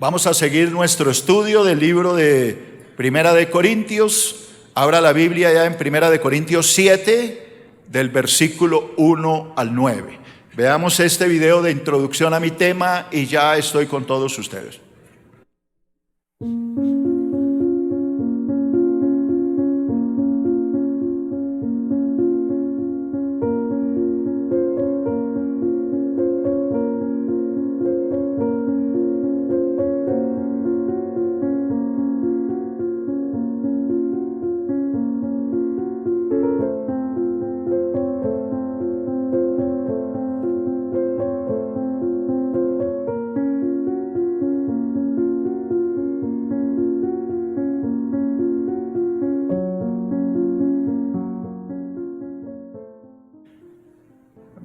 Vamos a seguir nuestro estudio del libro de Primera de Corintios. Abra la Biblia ya en Primera de Corintios 7, del versículo 1 al 9. Veamos este video de introducción a mi tema y ya estoy con todos ustedes.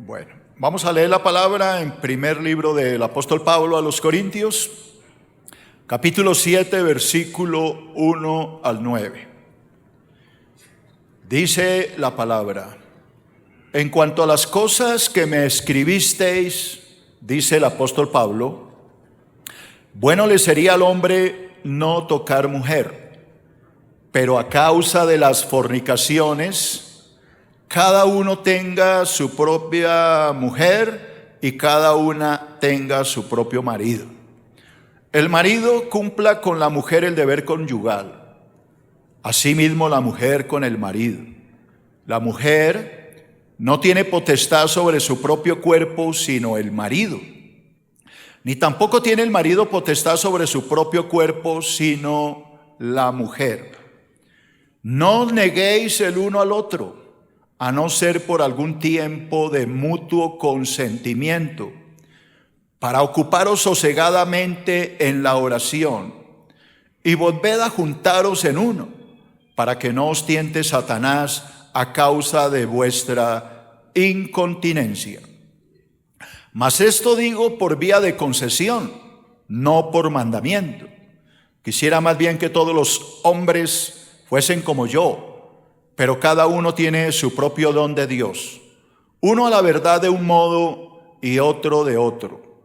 Bueno, vamos a leer la palabra en primer libro del apóstol Pablo a los Corintios, capítulo 7, versículo 1 al 9. Dice la palabra: en cuanto a las cosas que me escribisteis, dice el apóstol Pablo, bueno le sería al hombre no tocar mujer, pero a causa de las fornicaciones, cada uno tenga su propia mujer y cada una tenga su propio marido. El marido cumpla con la mujer el deber conyugal, asimismo la mujer con el marido. La mujer no tiene potestad sobre su propio cuerpo sino el marido, ni tampoco tiene el marido potestad sobre su propio cuerpo sino la mujer. No os neguéis el uno al otro, a no ser por algún tiempo de mutuo consentimiento, para ocuparos sosegadamente en la oración, y volved a juntaros en uno, para que no os tiente Satanás a causa de vuestra incontinencia. Mas esto digo por vía de concesión, no por mandamiento. Quisiera más bien que todos los hombres fuesen como yo, pero cada uno tiene su propio don de Dios, uno a la verdad de un modo y otro de otro.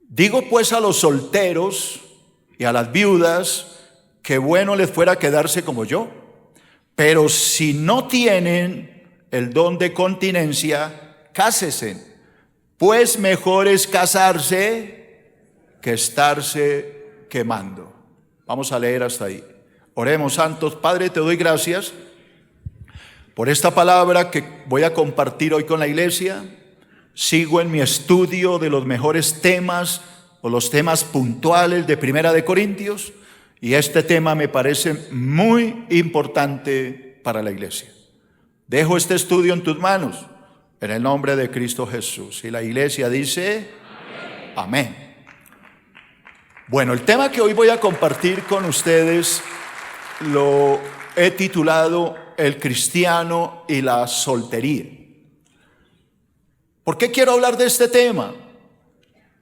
Digo pues a los solteros y a las viudas que bueno les fuera quedarse como yo, pero si no tienen el don de continencia, cásese, pues mejor es casarse que estarse quemando. Vamos a leer hasta ahí. Oremos. Santos Padre, te doy gracias por esta palabra que voy a compartir hoy con la iglesia. Sigo en mi estudio de los mejores temas o los temas puntuales de Primera de Corintios, y este tema me parece muy importante para la iglesia. Dejo este estudio en tus manos, en el nombre de Cristo Jesús. Y la iglesia dice amén. Bueno, el tema que hoy voy a compartir con ustedes lo he titulado El cristiano y la soltería. ¿Por qué quiero hablar de este tema?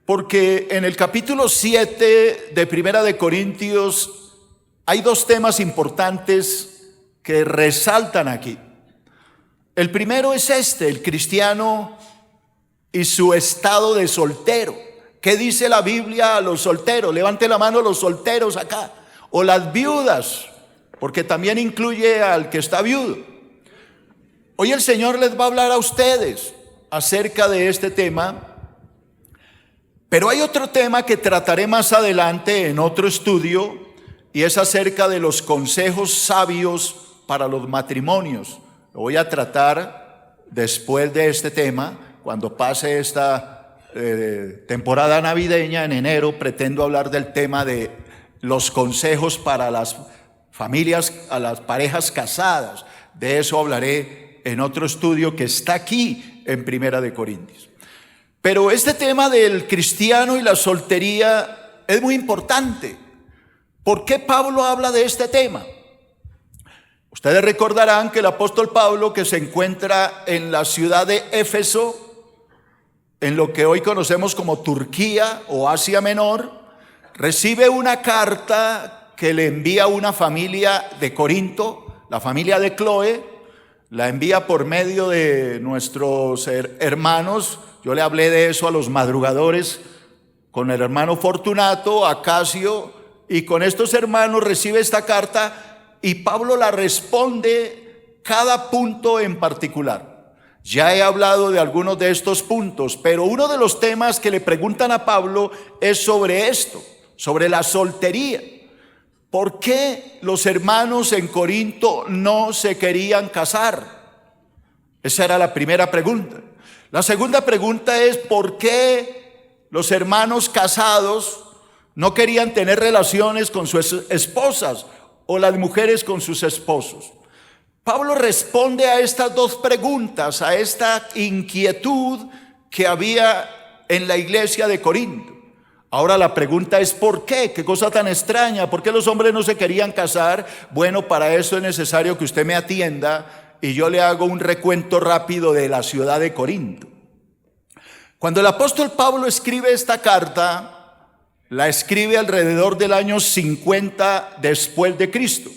Porque en el capítulo 7 de Primera de Corintios hay dos temas importantes que resaltan aquí. El primero es el cristiano y su estado de soltero. ¿Qué dice la Biblia a los solteros? Levante la mano los solteros acá. O las viudas, porque también incluye al que está viudo. Hoy el Señor les va a hablar a ustedes acerca de este tema, pero hay otro tema que trataré más adelante en otro estudio, y es acerca de los consejos sabios para los matrimonios. Lo voy a tratar después de este tema, cuando pase esta temporada navideña en enero. Pretendo hablar del tema de los consejos para las familias, a las parejas casadas. De eso hablaré en otro estudio que está aquí en Primera de Corintios. Pero este tema del cristiano y la soltería es muy importante. ¿Por qué Pablo habla de este tema? Ustedes recordarán que el apóstol Pablo, que se encuentra en la ciudad de Éfeso, en lo que hoy conocemos como Turquía o Asia Menor, recibe una carta que le envía una familia de Corinto, la familia de Cloé. La envía por medio de nuestros hermanos. Yo le hablé de eso a los madrugadores con el hermano Fortunato, Acasio, y con estos hermanos recibe esta carta y Pablo la responde cada punto en particular. Ya he hablado de algunos de estos puntos, pero uno de los temas que le preguntan a Pablo es sobre esto, sobre la soltería. ¿Por qué los hermanos en Corinto no se querían casar? Esa era la primera pregunta. La segunda pregunta es ¿por qué los hermanos casados no querían tener relaciones con sus esposas o las mujeres con sus esposos? Pablo responde a estas dos preguntas, a esta inquietud que había en la iglesia de Corinto. Ahora la pregunta es ¿por qué? ¿Qué cosa tan extraña? ¿Por qué los hombres no se querían casar? Bueno, para eso es necesario que usted me atienda y yo le hago un recuento rápido de la ciudad de Corinto. Cuando el apóstol Pablo escribe esta carta, la escribe alrededor del año 50 después de Cristo.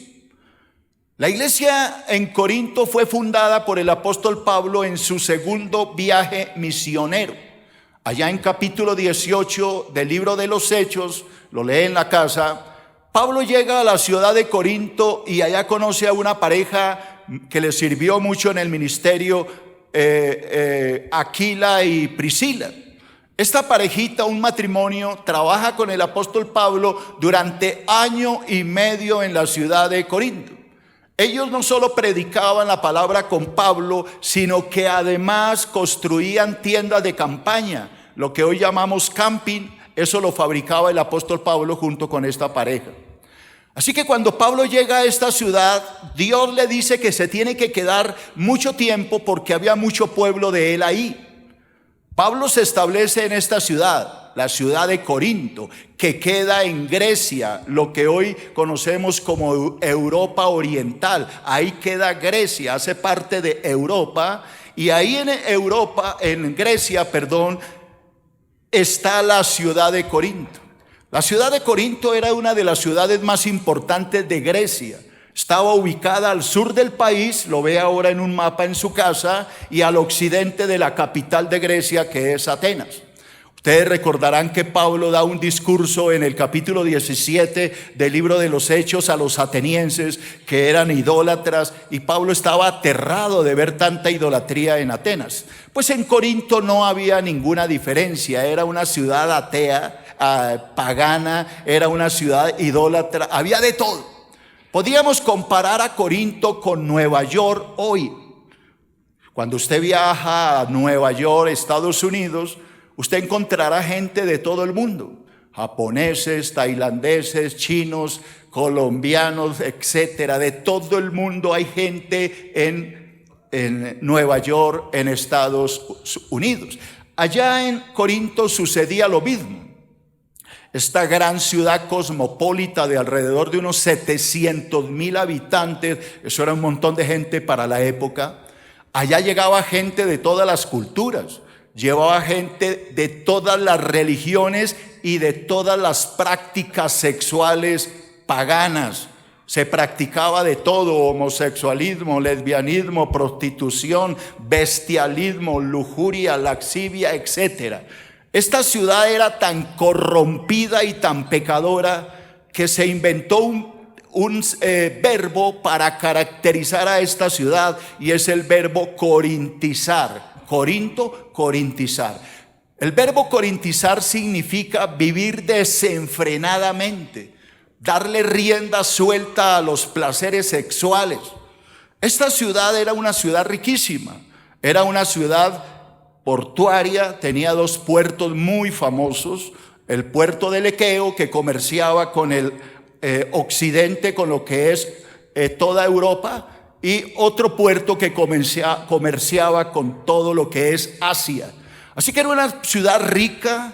La iglesia en Corinto fue fundada por el apóstol Pablo en su segundo viaje misionero. Allá en capítulo 18 del libro de los Hechos, lo lee en la casa, Pablo llega a la ciudad de Corinto y allá conoce a una pareja que le sirvió mucho en el ministerio, Aquila y Priscila. Esta parejita, un matrimonio, trabaja con el apóstol Pablo durante año y medio en la ciudad de Corinto. Ellos no solo predicaban la palabra con Pablo, sino que además construían tiendas de campaña, lo que hoy llamamos camping. Eso lo fabricaba el apóstol Pablo junto con esta pareja. Así que cuando Pablo llega a esta ciudad, Dios le dice que se tiene que quedar mucho tiempo porque había mucho pueblo de él ahí. Pablo se establece en esta ciudad, la ciudad de Corinto, que queda en Grecia, lo que hoy conocemos como Europa Oriental. Ahí queda Grecia, hace parte de Europa, y ahí en Grecia, está la ciudad de Corinto. La ciudad de Corinto era una de las ciudades más importantes de Grecia. Estaba ubicada al sur del país, lo ve ahora en un mapa en su casa, y al occidente de la capital de Grecia, que es Atenas. Ustedes recordarán que Pablo da un discurso en el capítulo 17 del libro de los Hechos a los atenienses que eran idólatras, y Pablo estaba aterrado de ver tanta idolatría en Atenas. Pues en Corinto no había ninguna diferencia, era una ciudad atea, pagana, era una ciudad idólatra, había de todo. Podíamos comparar a Corinto con Nueva York hoy. Cuando usted viaja a Nueva York, Estados Unidos, usted encontrará gente de todo el mundo, japoneses, tailandeses, chinos, colombianos, etcétera. De todo el mundo hay gente en Nueva York, en Estados Unidos. Allá en Corinto sucedía lo mismo. Esta gran ciudad cosmopolita de alrededor de unos 700,000 habitantes, eso era un montón de gente para la época. Allá llegaba gente de todas las culturas. Llevaba gente de todas las religiones y de todas las prácticas sexuales paganas. Se practicaba de todo: homosexualismo, lesbianismo, prostitución, bestialismo, lujuria, laxivia, etc. Esta ciudad era tan corrompida y tan pecadora que se inventó un verbo para caracterizar a esta ciudad, y es el verbo corintizar. Corinto, corintizar. El verbo corintizar significa vivir desenfrenadamente, darle rienda suelta a los placeres sexuales. Esta ciudad era una ciudad riquísima, era una ciudad portuaria, tenía dos puertos muy famosos: el puerto del Equeo, que comerciaba con el occidente, con lo que es toda Europa, y otro puerto que comerciaba con todo lo que es Asia. Así que era una ciudad rica,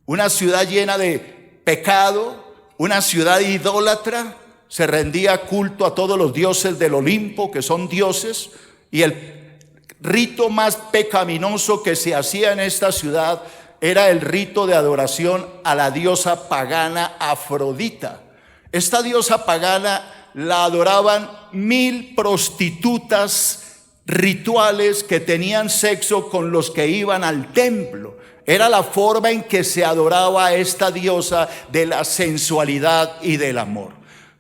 una ciudad llena de pecado, una ciudad idólatra. Se rendía culto a todos los dioses del Olimpo, que son dioses, y el rito más pecaminoso que se hacía en esta ciudad era el rito de adoración a la diosa pagana Afrodita. Esta diosa pagana la adoraban 1,000 prostitutas rituales que tenían sexo con los que iban al templo. Era la forma en que se adoraba a esta diosa de la sensualidad y del amor.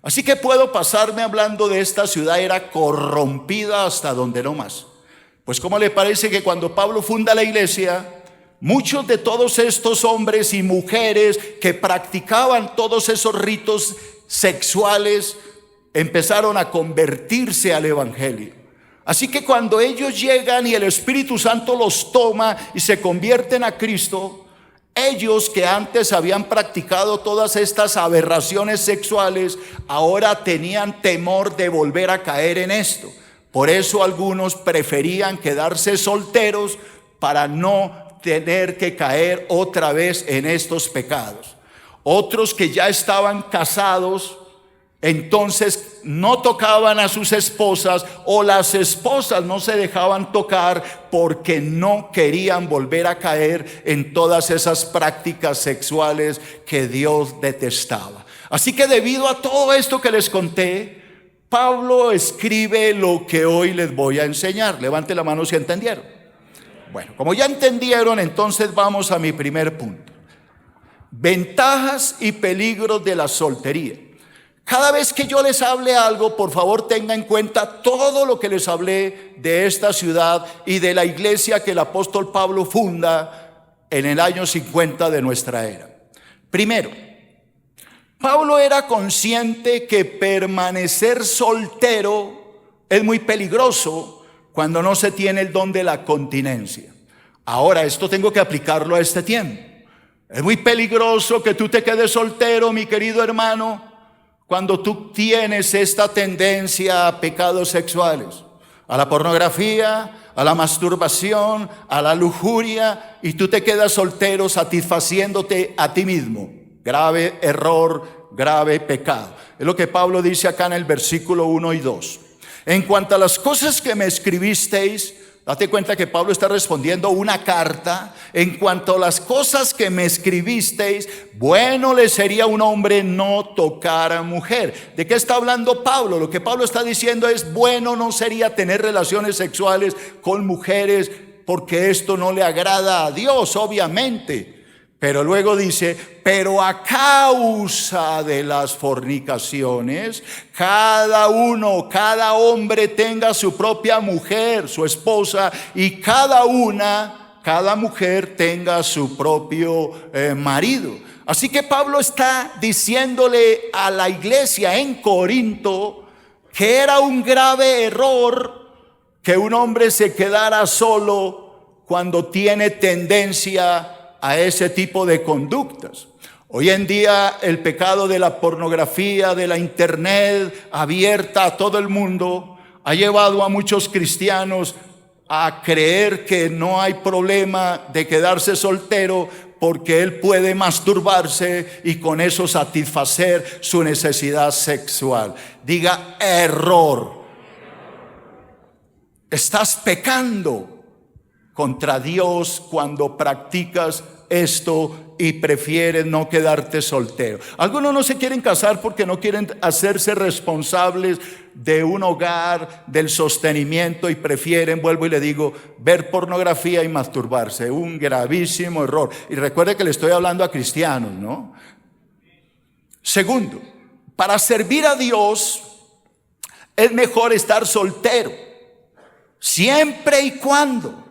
Así que puedo pasarme hablando de esta ciudad, era corrompida hasta donde no más. Pues ¿cómo le parece que cuando Pablo funda la iglesia, muchos de todos estos hombres y mujeres que practicaban todos esos ritos sexuales empezaron a convertirse al evangelio? Así que cuando ellos llegan y el Espíritu Santo los toma y se convierten a Cristo, ellos que antes habían practicado todas estas aberraciones sexuales, ahora tenían temor de volver a caer en esto. Por eso algunos preferían quedarse solteros para no tener que caer otra vez en estos pecados. Otros que ya estaban casados, entonces no tocaban a sus esposas, o las esposas no se dejaban tocar porque no querían volver a caer en todas esas prácticas sexuales que Dios detestaba. Así que debido a todo esto que les conté, Pablo escribe lo que hoy les voy a enseñar. Levante la mano si entendieron. Bueno, como ya entendieron, entonces vamos a mi primer punto. Ventajas y peligros de la soltería. Cada vez que yo les hable algo, por favor tenga en cuenta todo lo que les hablé de esta ciudad y de la iglesia que el apóstol Pablo funda en el año 50 de nuestra era. Primero, Pablo era consciente que permanecer soltero es muy peligroso cuando no se tiene el don de la continencia. Ahora, esto tengo que aplicarlo a este tiempo. Es muy peligroso que tú te quedes soltero, mi querido hermano, cuando tú tienes esta tendencia a pecados sexuales, a la pornografía, a la masturbación, a la lujuria, y tú te quedas soltero satisfaciéndote a ti mismo. Grave error, grave pecado. Es lo que Pablo dice acá en el versículo 1 y 2. En cuanto a las cosas que me escribisteis, date cuenta que Pablo está respondiendo una carta. En cuanto a las cosas que me escribisteis, bueno le sería a un hombre no tocar a mujer. ¿De qué está hablando Pablo? Lo que Pablo está diciendo es, bueno no sería tener relaciones sexuales con mujeres, porque esto no le agrada a Dios, obviamente. Pero luego dice, pero a causa de las fornicaciones, cada hombre tenga su propia mujer, su esposa, y cada mujer tenga su propio marido. Así que Pablo está diciéndole a la iglesia en Corinto que era un grave error que un hombre se quedara solo cuando tiene tendencia a ese tipo de conductas. Hoy en día el pecado de la pornografía, de la internet abierta a todo el mundo, ha llevado a muchos cristianos a creer que no hay problema de quedarse soltero porque él puede masturbarse y con eso satisfacer su necesidad sexual. Diga error. Estás pecando contra Dios cuando practicas esto y prefieres no quedarte soltero. Algunos no se quieren casar porque no quieren hacerse responsables de un hogar, del sostenimiento, y prefieren, vuelvo y le digo, ver pornografía y masturbarse. Un gravísimo error. Y recuerde que le estoy hablando a cristianos, ¿no? Segundo, para servir a Dios es mejor estar soltero, siempre y cuando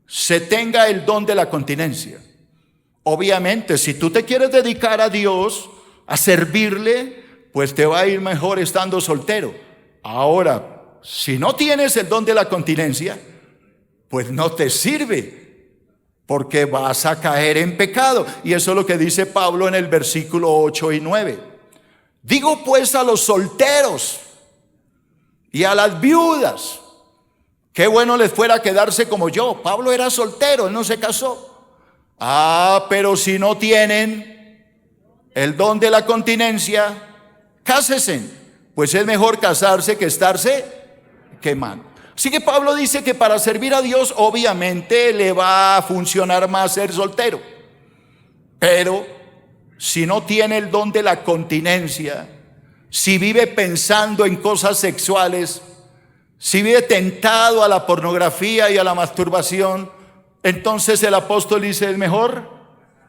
se tenga el don de la continencia. Obviamente, si tú te quieres dedicar a Dios, a servirle, pues te va a ir mejor estando soltero. Ahora, si no tienes el don de la continencia, pues no te sirve, porque vas a caer en pecado. Y eso es lo que dice Pablo en el versículo 8 y 9. Digo pues a los solteros y a las viudas, qué bueno les fuera quedarse como yo. Pablo era soltero, él no se casó. Pero si no tienen el don de la continencia, cásense, pues es mejor casarse que estarse quemando. Así que Pablo dice que para servir a Dios obviamente le va a funcionar más ser soltero. Pero si no tiene el don de la continencia, si vive pensando en cosas sexuales, si vive tentado a la pornografía y a la masturbación, Entonces el apóstol dice, es mejor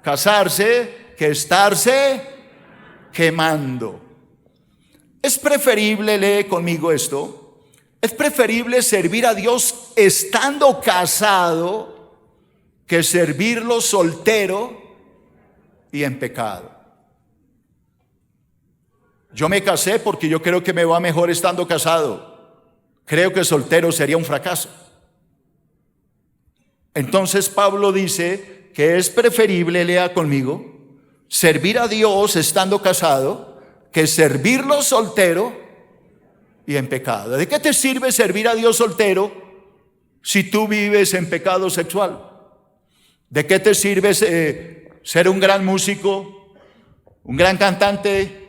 casarse que estarse quemando. Es preferible, lee conmigo esto, es preferible servir a Dios estando casado que servirlo soltero y en pecado. Yo me casé porque yo creo que me va mejor estando casado. Creo que soltero sería un fracaso. Entonces Pablo dice que es preferible, lea conmigo, servir a Dios estando casado que servirlo soltero y en pecado. ¿De qué te sirve servir a Dios soltero si tú vives en pecado sexual? ¿De qué te sirve ser un gran músico, un gran cantante,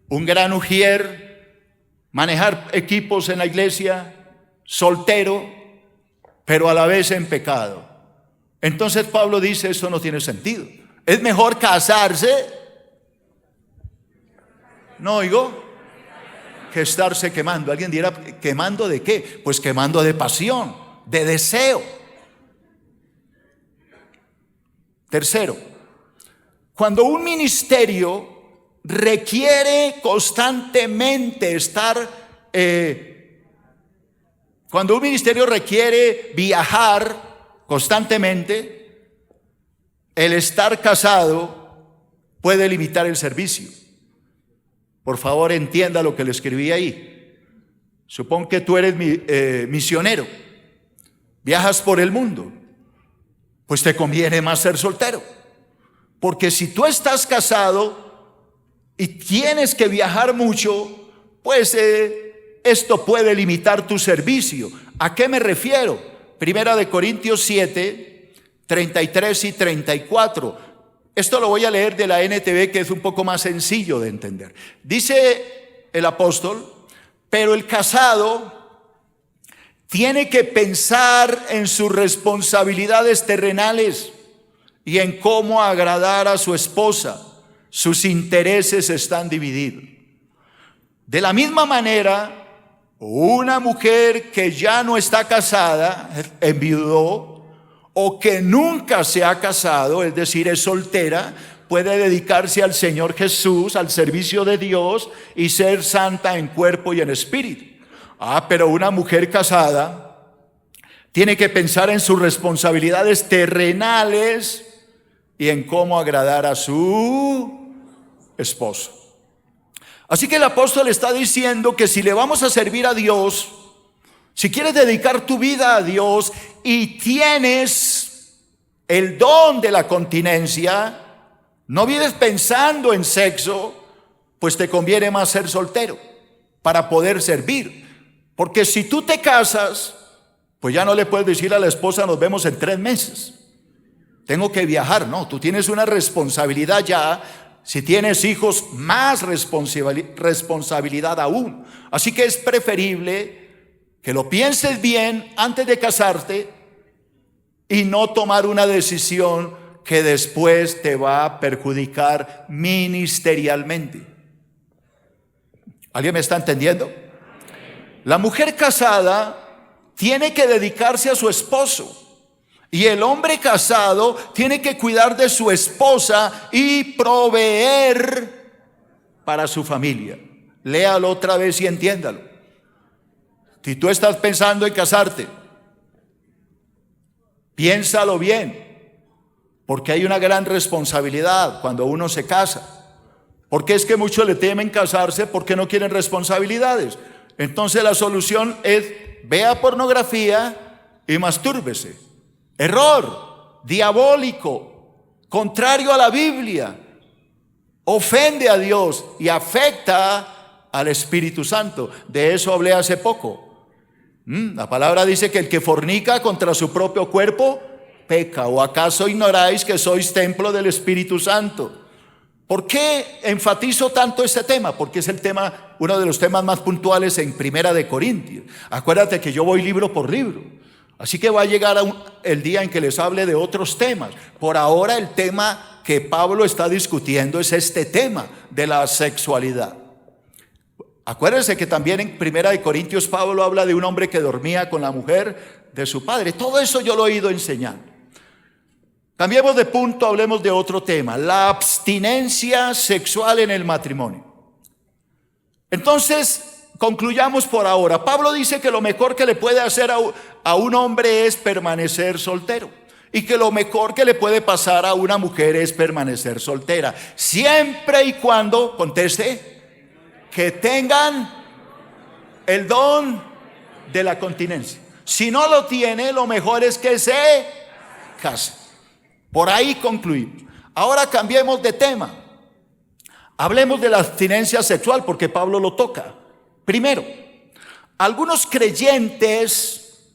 un gran ujier, manejar equipos en la iglesia, soltero, pero a la vez en pecado? Entonces Pablo dice, eso no tiene sentido. Es mejor casarse, no oigo, que estarse quemando. Alguien dirá, ¿quemando de qué? Pues quemando de pasión, de deseo. Tercero, cuando un ministerio requiere constantemente cuando un ministerio requiere viajar constantemente, el estar casado puede limitar el servicio. Por favor, entienda lo que le escribí ahí. Supón que tú eres misionero, viajas por el mundo, pues te conviene más ser soltero. Porque si tú estás casado y tienes que viajar mucho, pues esto puede limitar tu servicio. ¿A qué me refiero? Primera de Corintios 7, 33 y 34. Esto lo voy a leer de la NTV, que es un poco más sencillo de entender. Dice el apóstol, pero el casado tiene que pensar en sus responsabilidades terrenales y en cómo agradar a su esposa. Sus intereses están divididos. De la misma manera, una mujer que ya no está casada, enviudó, o que nunca se ha casado, es decir, es soltera, puede dedicarse al Señor Jesús, al servicio de Dios y ser santa en cuerpo y en espíritu. Pero una mujer casada tiene que pensar en sus responsabilidades terrenales y en cómo agradar a su esposo. Así que el apóstol está diciendo que si le vamos a servir a Dios, si quieres dedicar tu vida a Dios y tienes el don de la continencia, no vives pensando en sexo, pues te conviene más ser soltero para poder servir. Porque si tú te casas, pues ya no le puedes decir a la esposa, nos vemos en 3 meses. Tengo que viajar. No, tú tienes una responsabilidad ya. Si tienes hijos, más responsabilidad aún. Así que es preferible que lo pienses bien antes de casarte y no tomar una decisión que después te va a perjudicar ministerialmente. ¿Alguien me está entendiendo? La mujer casada tiene que dedicarse a su esposo. Y el hombre casado tiene que cuidar de su esposa y proveer para su familia. Léalo otra vez y entiéndalo. Si tú estás pensando en casarte, piénsalo bien, porque hay una gran responsabilidad cuando uno se casa. Porque es que muchos le temen casarse porque no quieren responsabilidades. Entonces la solución es: vea pornografía y mastúrbese. Error, diabólico, contrario a la Biblia, ofende a Dios y afecta al Espíritu Santo. De eso hablé hace poco. La palabra dice que el que fornica contra su propio cuerpo peca. ¿O acaso ignoráis que sois templo del Espíritu Santo? ¿Por qué enfatizo tanto este tema? Porque es uno de los temas más puntuales en Primera de Corintios. Acuérdate que yo voy libro por libro. Así que va a llegar el día en que les hable de otros temas. Por ahora el tema que Pablo está discutiendo es este tema de la sexualidad. Acuérdense que también en Primera de Corintios Pablo habla de un hombre que dormía con la mujer de su padre. Todo eso yo lo he ido enseñando. Cambiemos de punto, hablemos de otro tema, la abstinencia sexual en el matrimonio. Entonces, concluyamos por ahora. Pablo dice que lo mejor que le puede hacer a un hombre es permanecer soltero, y que lo mejor que le puede pasar a una mujer es permanecer soltera, siempre y cuando, conteste, que tengan el don de la continencia. Si no lo tiene, lo mejor es que se case. Por ahí concluimos. Ahora cambiemos de tema. Hablemos de la abstinencia sexual, porque Pablo lo toca. Primero, algunos creyentes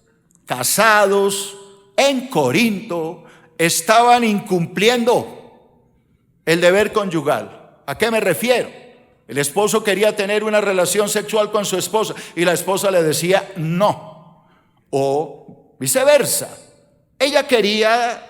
casados en Corinto estaban incumpliendo el deber conyugal. ¿A qué me refiero? El esposo quería tener una relación sexual con su esposa y la esposa le decía no, o viceversa. Ella quería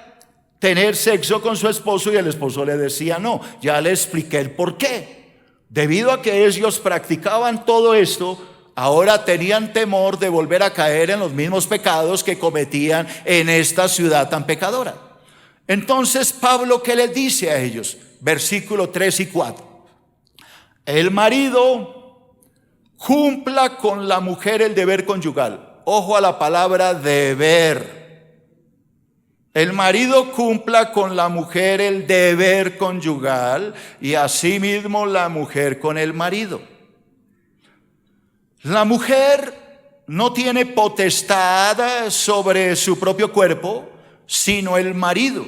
tener sexo con su esposo y el esposo le decía no. Ya le expliqué el por qué. Debido a que ellos practicaban todo esto, ahora tenían temor de volver a caer en los mismos pecados que cometían en esta ciudad tan pecadora. Entonces Pablo, ¿qué les dice a ellos? Versículo 3 y 4. El marido cumpla con la mujer el deber conyugal. Ojo a la palabra deber. El marido cumpla con la mujer el deber conyugal y asimismo la mujer con el marido. La mujer no tiene potestad sobre su propio cuerpo, sino el marido.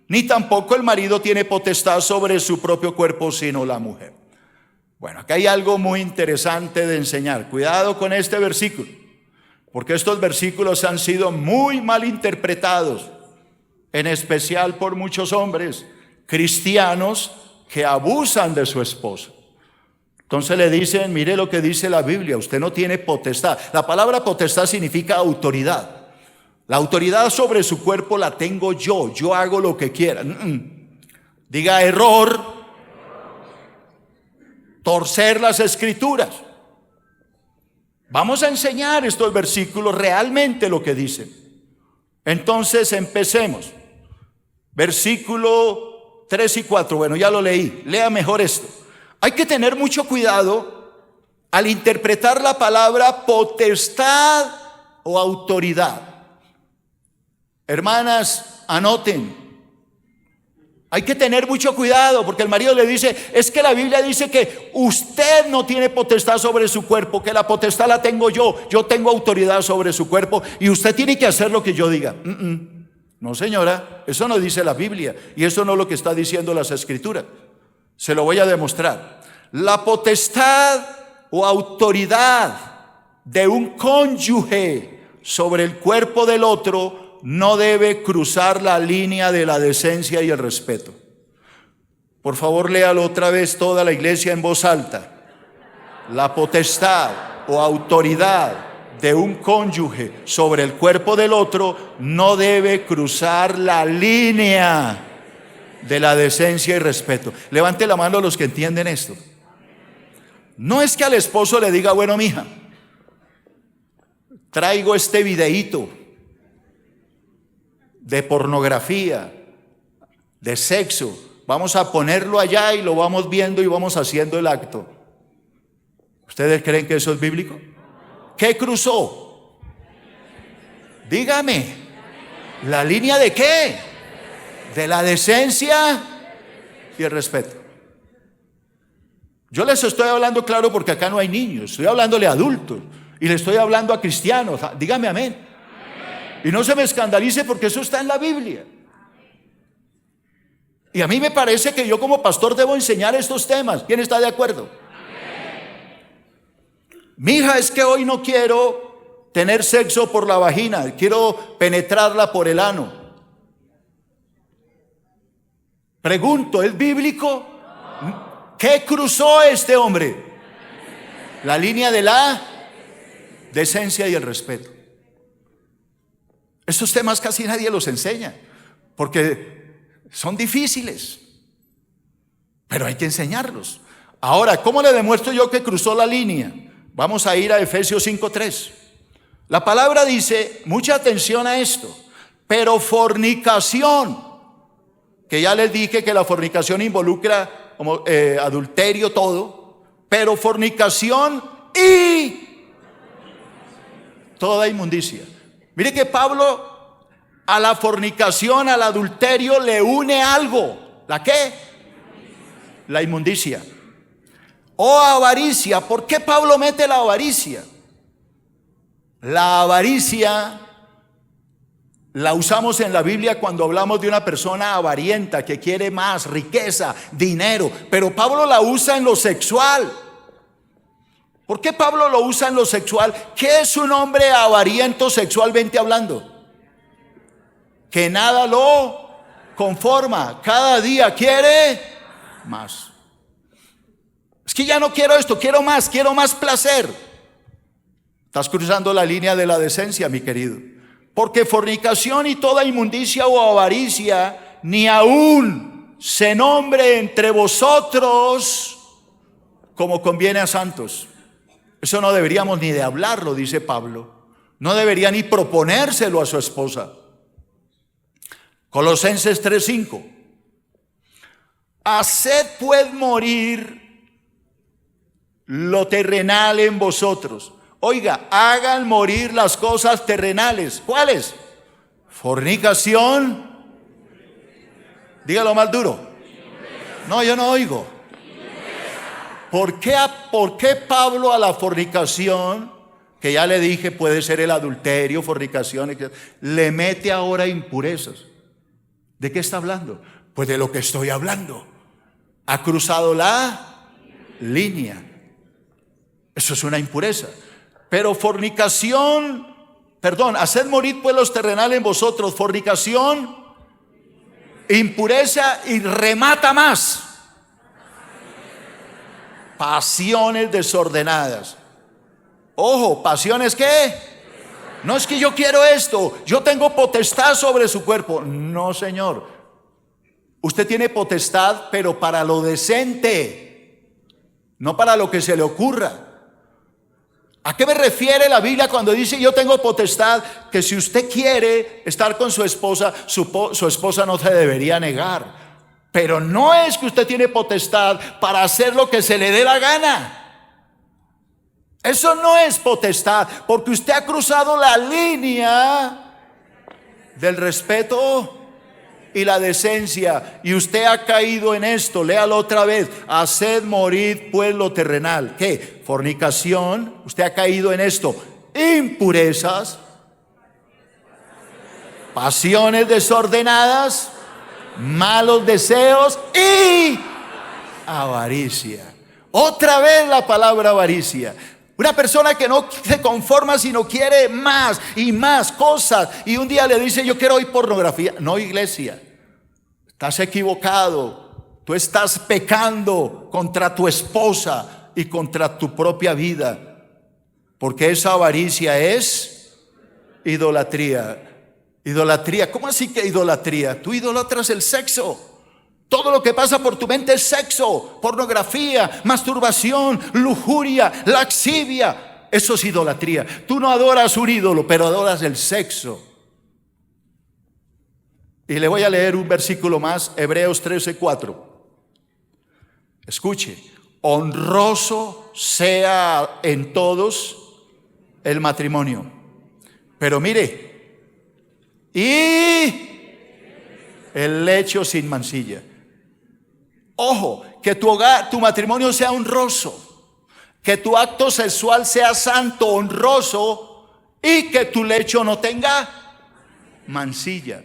Ni tampoco el marido tiene potestad sobre su propio cuerpo, sino la mujer. Bueno, acá hay algo muy interesante de enseñar. Cuidado con este versículo, porque estos versículos han sido muy mal interpretados, en especial por muchos hombres cristianos que abusan de su esposa. Entonces le dicen, mire lo que dice la Biblia, usted no tiene potestad. La palabra potestad significa autoridad. La autoridad sobre su cuerpo la tengo yo hago lo que quiera. Diga error, torcer las escrituras. Vamos a enseñar estos versículos realmente lo que dicen. Entonces empecemos. Versículo 3 y 4, bueno, ya lo leí, lea mejor esto. Hay que tener mucho cuidado al interpretar la palabra potestad o autoridad. Hermanas, anoten. Hay que tener mucho cuidado porque el marido le dice, es que la Biblia dice que usted no tiene potestad sobre su cuerpo, que la potestad la tengo yo tengo autoridad sobre su cuerpo y usted tiene que hacer lo que yo diga. No, señora, eso no dice la Biblia y eso no es lo que está diciendo las Escrituras. Se lo voy a demostrar. La potestad o autoridad de un cónyuge sobre el cuerpo del otro no debe cruzar la línea de la decencia y el respeto. Por favor, léalo otra vez toda la iglesia en voz alta. La potestad o autoridad de un cónyuge sobre el cuerpo del otro no debe cruzar la línea de la decencia y respeto. Levante la mano los que entienden esto. No es que al esposo le diga, bueno, mija, traigo este videíto de pornografía, de sexo, vamos a ponerlo allá y lo vamos viendo y vamos haciendo el acto. ¿Ustedes creen que eso es bíblico? ¿Qué cruzó? Dígame, ¿la línea de qué? De la decencia y el respeto. Yo les estoy hablando claro porque acá no hay niños, estoy hablándole a adultos y le estoy hablando a cristianos. Dígame amén. Y no se me escandalice porque eso está en la Biblia. Y a mí me parece que yo como pastor debo enseñar estos temas. ¿Quién está de acuerdo? Mija, es que hoy no quiero tener sexo por la vagina, quiero penetrarla por el ano. Pregunto, ¿es bíblico? ¿Qué cruzó este hombre? La línea de la decencia y el respeto. Estos temas casi nadie los enseña, porque son difíciles, pero hay que enseñarlos. Ahora, ¿cómo le demuestro yo que cruzó la línea? Vamos a ir a Efesios 5:3. La palabra dice, mucha atención a esto, pero fornicación que ya les dije que la fornicación involucra adulterio, todo, pero fornicación y toda inmundicia. Mire que Pablo a la fornicación, al adulterio le une algo. ¿La qué? La inmundicia. O avaricia. ¿Por qué Pablo mete la avaricia? La avaricia la usamos en la Biblia cuando hablamos de una persona avarienta que quiere más, riqueza, dinero. Pero Pablo la usa en lo sexual. ¿Por qué Pablo lo usa en lo sexual? ¿Qué es un hombre avariento sexualmente hablando? Que nada lo conforma, cada día quiere más. Es que ya no quiero esto, quiero más placer. Estás cruzando la línea de la decencia, mi querido. Porque fornicación y toda inmundicia o avaricia ni aún se nombre entre vosotros como conviene a santos. Eso no deberíamos ni de hablarlo, dice Pablo. No debería ni proponérselo a su esposa. Colosenses 3:5. Haced pues morir lo terrenal en vosotros. Oiga, hagan morir las cosas terrenales. ¿Cuáles? Fornicación. Dígalo más duro. No, yo no oigo. ¿Por qué Pablo a la fornicación, que ya le dije puede ser el adulterio, fornicación, le mete ahora impurezas? ¿De qué está hablando? Pues de lo que estoy hablando. Ha cruzado la línea. Eso es una impureza. Pero fornicación, haced morir pues los terrenales en vosotros. Fornicación, impureza y remata más. Pasiones desordenadas. Ojo, ¿pasiones qué? No es que yo quiero esto, yo tengo potestad sobre su cuerpo. No, señor. Usted tiene potestad, pero para lo decente, no para lo que se le ocurra. ¿A qué me refiere la Biblia cuando dice yo tengo potestad? Que si usted quiere estar con su esposa, su esposa no se debería negar. Pero no es que usted tiene potestad para hacer lo que se le dé la gana. Eso no es potestad, porque usted ha cruzado la línea del respeto y la decencia, y usted ha caído en esto. Léalo otra vez. Haced morir pues lo terrenal. ¿Qué? Fornicación. Usted ha caído en esto. Impurezas, pasiones desordenadas, malos deseos y avaricia. Otra vez la palabra avaricia. Una persona que no se conforma sino quiere más y más cosas, y un día le dice yo quiero oír pornografía. No, iglesia, estás equivocado. Tú estás pecando contra tu esposa y contra tu propia vida, porque esa avaricia es idolatría. Idolatría, ¿cómo así que idolatría? Tú idolatras el sexo. Todo lo que pasa por tu mente es sexo, pornografía, masturbación, lujuria, laxivia. Eso es idolatría. Tú no adoras un ídolo, pero adoras el sexo. Y le voy a leer un versículo más, Hebreos 13:4. Escuche. Honroso sea en todos el matrimonio. Pero mire, y el lecho sin mancilla. Ojo, que tu hogar, tu matrimonio sea honroso, que tu acto sexual sea santo, honroso, y que tu lecho no tenga mancilla.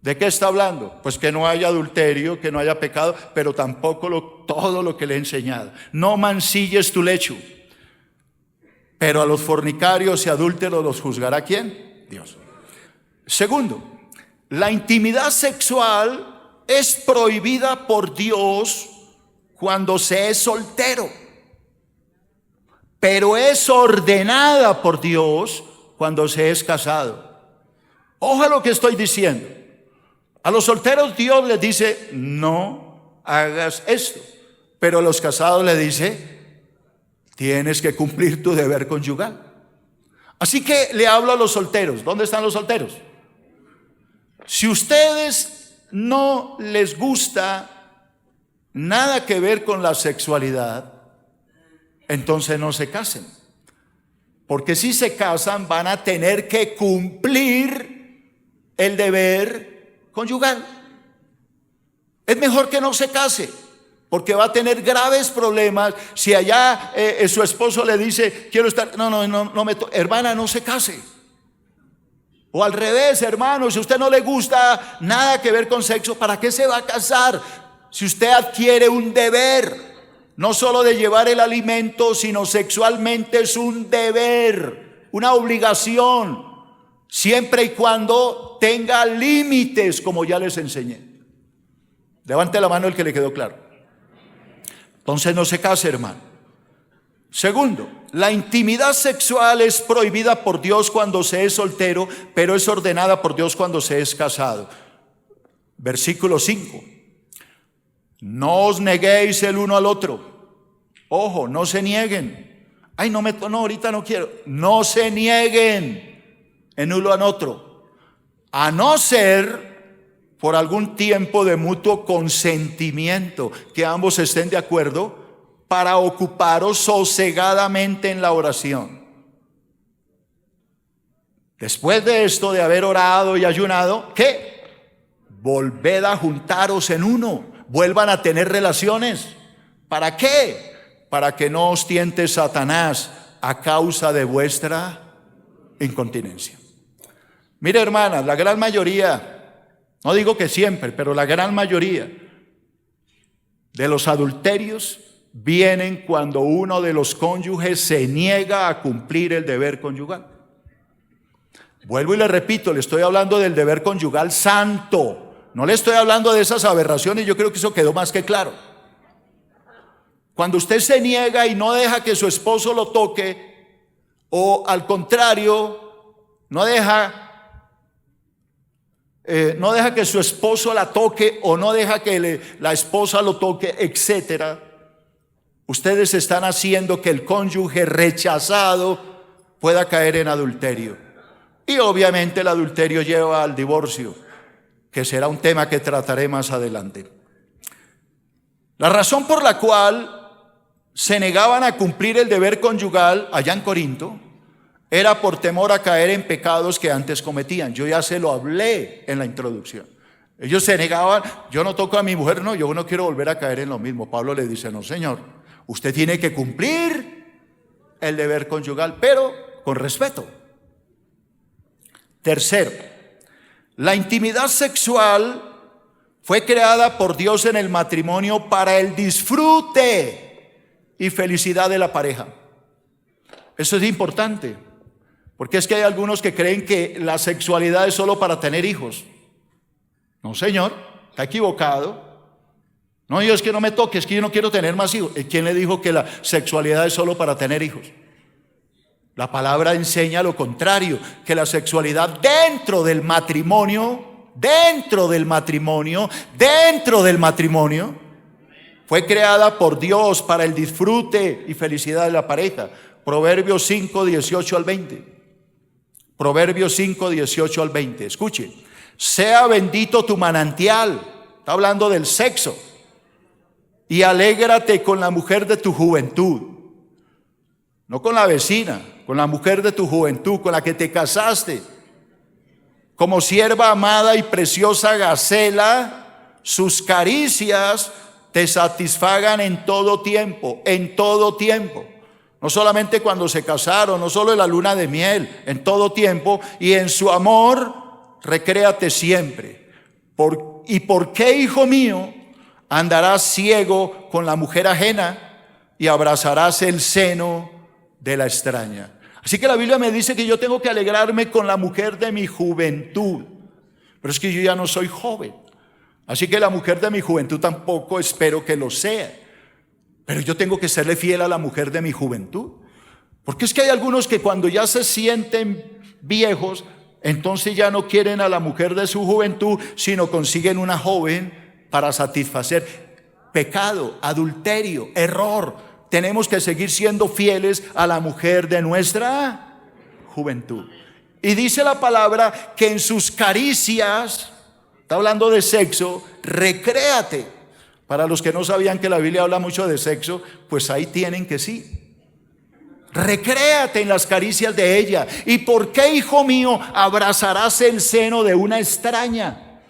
¿De qué está hablando? Pues que no haya adulterio, que no haya pecado, pero tampoco todo lo que le he enseñado. No mancilles tu lecho. Pero a los fornicarios y adúlteros los juzgará ¿quién? Dios. Segundo, la intimidad sexual es prohibida por Dios cuando se es soltero, pero es ordenada por Dios cuando se es casado. Ojo a lo que estoy diciendo. A los solteros Dios les dice no hagas esto, pero a los casados les dice tienes que cumplir tu deber conyugal. Así que le hablo a los solteros. ¿Dónde están los solteros? Si ustedes no les gusta nada que ver con la sexualidad, entonces no se casen. Porque si se casan van a tener que cumplir el deber conyugal. Es mejor que no se case, porque va a tener graves problemas si allá su esposo le dice, quiero estar, hermana, no se case. O al revés, hermano, si a usted no le gusta nada que ver con sexo, ¿para qué se va a casar? Si usted adquiere un deber, no solo de llevar el alimento, sino sexualmente es un deber, una obligación, siempre y cuando tenga límites, como ya les enseñé. Levante la mano el que le quedó claro. Entonces no se case, hermano. Segundo, la intimidad sexual es prohibida por Dios cuando se es soltero, pero es ordenada por Dios cuando se es casado. Versículo 5. No os neguéis el uno al otro. Ojo, no se nieguen. Ay, no, ahorita no quiero. No se nieguen en uno al otro. A no ser por algún tiempo de mutuo consentimiento, que ambos estén de acuerdo, para ocuparos sosegadamente en la oración. Después de esto, de haber orado y ayunado, ¿qué? Volved a juntaros en uno, vuelvan a tener relaciones. ¿Para qué? Para que no os tiente Satanás a causa de vuestra incontinencia. Mire, hermanas, la gran mayoría, no digo que siempre, pero la gran mayoría de los adulterios vienen cuando uno de los cónyuges se niega a cumplir el deber conyugal. Vuelvo y le repito, le estoy hablando del deber conyugal santo. No le estoy hablando de esas aberraciones, yo creo que eso quedó más que claro. Cuando usted se niega y no deja que su esposo lo toque, o al contrario, no deja que su esposo la toque, o no deja que la esposa lo toque, etcétera, ustedes están haciendo que el cónyuge rechazado pueda caer en adulterio. Y obviamente el adulterio lleva al divorcio, que será un tema que trataré más adelante. La razón por la cual se negaban a cumplir el deber conyugal allá en Corinto era por temor a caer en pecados que antes cometían. Yo ya se lo hablé en la introducción. Ellos se negaban, yo no toco a mi mujer, no, yo no quiero volver a caer en lo mismo. Pablo le dice, no señor, usted tiene que cumplir el deber conyugal, pero con respeto. Tercero, la intimidad sexual fue creada por Dios en el matrimonio para el disfrute y felicidad de la pareja. Eso es importante, porque es que hay algunos que creen que la sexualidad es solo para tener hijos. No, señor, está equivocado. No, yo es que no me toque, es que yo no quiero tener más hijos. ¿Quién le dijo que la sexualidad es solo para tener hijos? La palabra enseña lo contrario, que la sexualidad dentro del matrimonio, fue creada por Dios para el disfrute y felicidad de la pareja. Proverbios 5, 18 al 20. Proverbios 5, 18 al 20. Escuche. Sea bendito tu manantial. Está hablando del sexo. Y alégrate con la mujer de tu juventud. No con la vecina, con la mujer de tu juventud, con la que te casaste. Como sierva amada y preciosa gacela, sus caricias te satisfagan en todo tiempo, en todo tiempo. No solamente cuando se casaron, no solo en la luna de miel, en todo tiempo. Y en su amor, recréate siempre. ¿Y por qué, hijo mío, andarás ciego con la mujer ajena y abrazarás el seno de la extraña? Así que la Biblia me dice que yo tengo que alegrarme con la mujer de mi juventud. Pero es que yo ya no soy joven. Así que la mujer de mi juventud tampoco espero que lo sea. Pero yo tengo que serle fiel a la mujer de mi juventud. Porque es que hay algunos que cuando ya se sienten viejos, entonces ya no quieren a la mujer de su juventud, sino consiguen una joven para satisfacer. Pecado, adulterio, error. Tenemos que seguir siendo fieles a la mujer de nuestra juventud. Y dice la palabra que en sus caricias está hablando de sexo, recréate. Para los que no sabían que la Biblia habla mucho de sexo, pues ahí tienen que sí. Recréate en las caricias de ella. ¿Y por qué, hijo mío, abrazarás el seno de una extraña?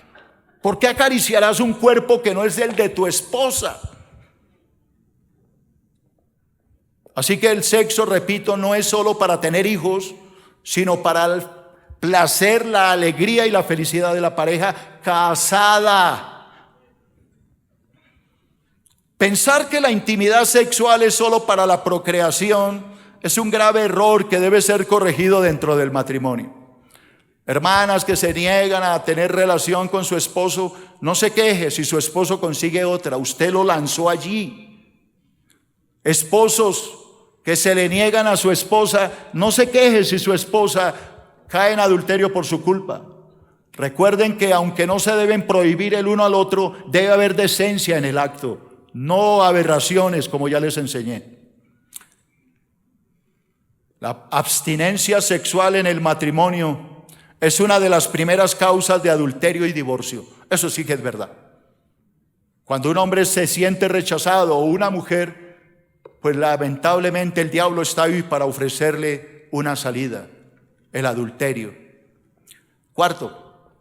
¿Por qué acariciarás un cuerpo que no es el de tu esposa? Así que el sexo, repito, no es solo para tener hijos, sino para el placer, la alegría y la felicidad de la pareja casada. Pensar que la intimidad sexual es solo para la procreación es un grave error que debe ser corregido dentro del matrimonio. Hermanas que se niegan a tener relación con su esposo, no se queje si su esposo consigue otra, usted lo lanzó allí. Esposos que se le niegan a su esposa, no se queje si su esposa cae en adulterio por su culpa. Recuerden que aunque no se deben prohibir el uno al otro, debe haber decencia en el acto, no aberraciones como ya les enseñé. La abstinencia sexual en el matrimonio es una de las primeras causas de adulterio y divorcio. Eso sí que es verdad. Cuando un hombre se siente rechazado o una mujer, pues lamentablemente el diablo está ahí para ofrecerle una salida, el adulterio. Cuarto,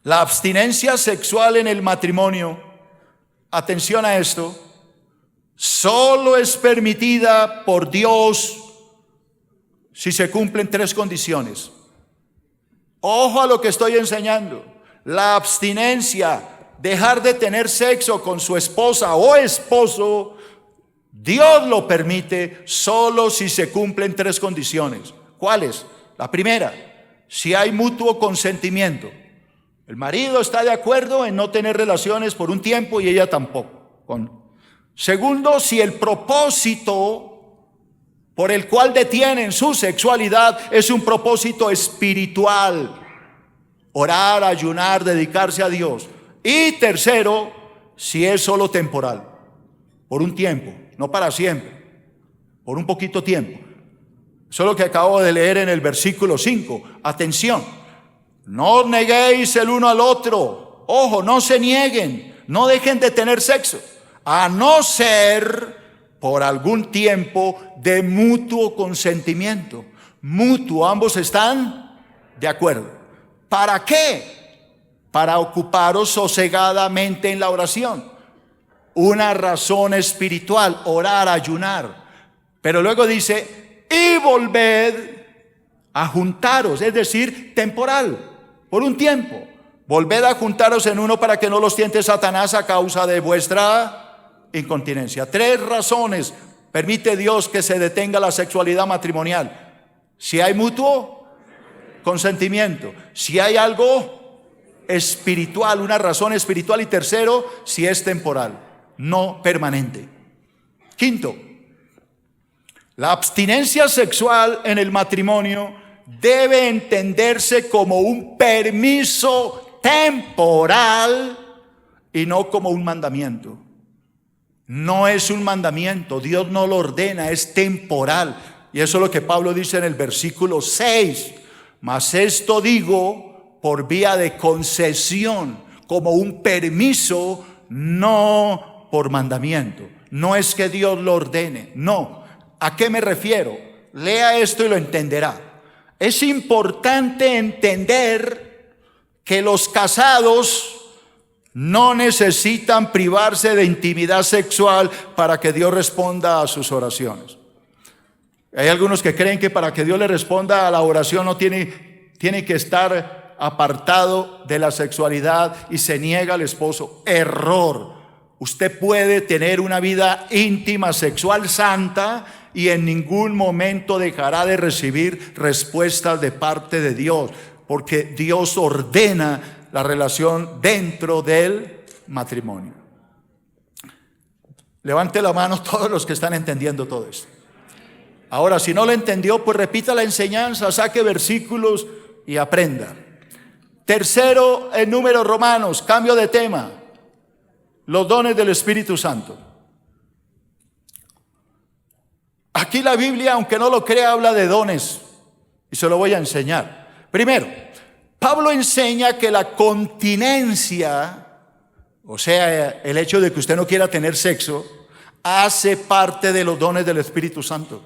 la abstinencia sexual en el matrimonio, atención a esto, solo es permitida por Dios si se cumplen tres condiciones. Ojo a lo que estoy enseñando. La abstinencia, dejar de tener sexo con su esposa o esposo, Dios lo permite solo si se cumplen tres condiciones. ¿Cuáles? La primera, si hay mutuo consentimiento. El marido está de acuerdo en no tener relaciones por un tiempo y ella tampoco. Segundo, si el propósito por el cual detienen su sexualidad es un propósito espiritual. Orar, ayunar, dedicarse a Dios. Y tercero, si es solo temporal, por un tiempo, no para siempre, por un poquito tiempo. Eso es lo que acabo de leer en el versículo 5. Atención, no neguéis el uno al otro. Ojo, no se nieguen, no dejen de tener sexo, a no ser por algún tiempo de mutuo consentimiento. Mutuo, ambos están de acuerdo. ¿Para qué? Para ocuparos sosegadamente en la oración. Una razón espiritual, orar, ayunar. Pero luego dice, y volved a juntaros, es decir, temporal, por un tiempo. Volved a juntaros en uno para que no los tiente Satanás a causa de vuestra incontinencia. Tres razones permite Dios que se detenga la sexualidad matrimonial. Si hay mutuo consentimiento, si hay algo espiritual, una razón espiritual, y tercero, si es temporal, no permanente. Quinto, la abstinencia sexual en el matrimonio debe entenderse como un permiso temporal y no como un mandamiento. No es un mandamiento, Dios no lo ordena, es temporal. Y eso es lo que Pablo dice en el versículo 6. Mas esto digo por vía de concesión, como un permiso, no por mandamiento. No es que Dios lo ordene, no. ¿A qué me refiero? Lea esto y lo entenderá. Es importante entender que los casados no necesitan privarse de intimidad sexual para que Dios responda a sus oraciones. Hay algunos que creen que para que Dios le responda a la oración no tiene que estar apartado de la sexualidad y se niega al esposo. Error. Usted puede tener una vida íntima sexual santa y en ningún momento dejará de recibir respuestas de parte de Dios, porque Dios ordena la relación dentro del matrimonio. Levante la mano todos los que están entendiendo todo esto. Ahora, si no lo entendió, pues repita la enseñanza, saque versículos y aprenda. Tercero, en Números Romanos, cambio de tema, los dones del Espíritu Santo. Aquí la Biblia, aunque no lo crea, habla de dones y se lo voy a enseñar. Primero, Pablo enseña que la continencia, o sea, el hecho de que usted no quiera tener sexo, hace parte de los dones del Espíritu Santo.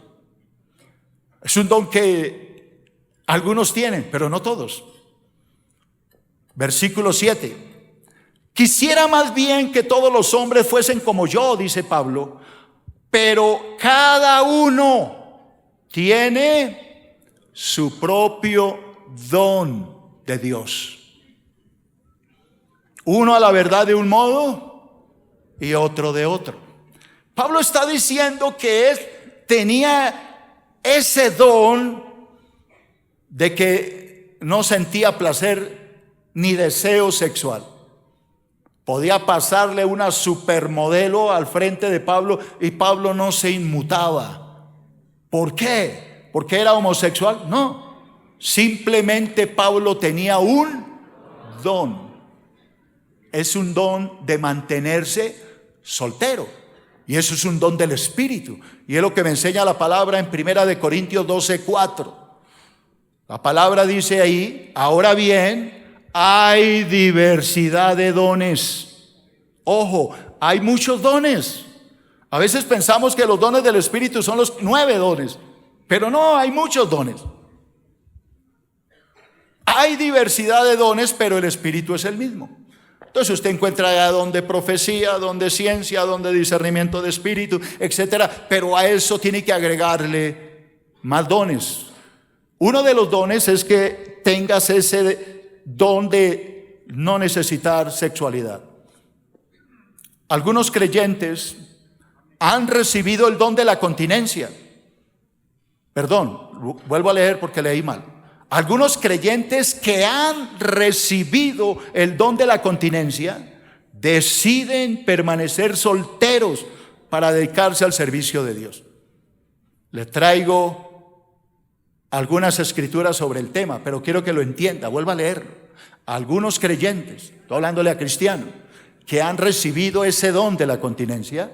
Es un don que algunos tienen, pero no todos. Versículo 7. Quisiera más bien que todos los hombres fuesen como yo, dice Pablo, pero cada uno tiene su propio don de Dios. Uno a la verdad de un modo y otro de otro. Pablo está diciendo que él tenía ese don de que no sentía placer ni deseo sexual. Podía pasarle una supermodelo al frente de Pablo y Pablo no se inmutaba. ¿Por qué? ¿Porque era homosexual? No. Simplemente Pablo tenía un don. Es un don de mantenerse soltero. Y eso es un don del Espíritu. Y es lo que me enseña la palabra en 1 Corintios 12:4. La palabra dice ahí, ahora bien, hay diversidad de dones. Ojo, hay muchos dones. A veces pensamos que los dones del Espíritu son los 9 dones, pero no, hay muchos dones. Hay diversidad de dones, pero el Espíritu es el mismo. Entonces usted encuentra don de profecía, don de ciencia, don de discernimiento de espíritu, etcétera, pero a eso tiene que agregarle más dones. Uno de los dones es que tengas ese don de no necesitar sexualidad. Algunos creyentes han recibido el don de la continencia. Perdón, vuelvo a leer porque leí mal. Algunos creyentes que han recibido el don de la continencia deciden permanecer solteros para dedicarse al servicio de Dios. Les traigo algunas escrituras sobre el tema, pero quiero que lo entienda, vuelva a leerlo. Algunos creyentes, estoy hablándole a cristianos, que han recibido ese don de la continencia,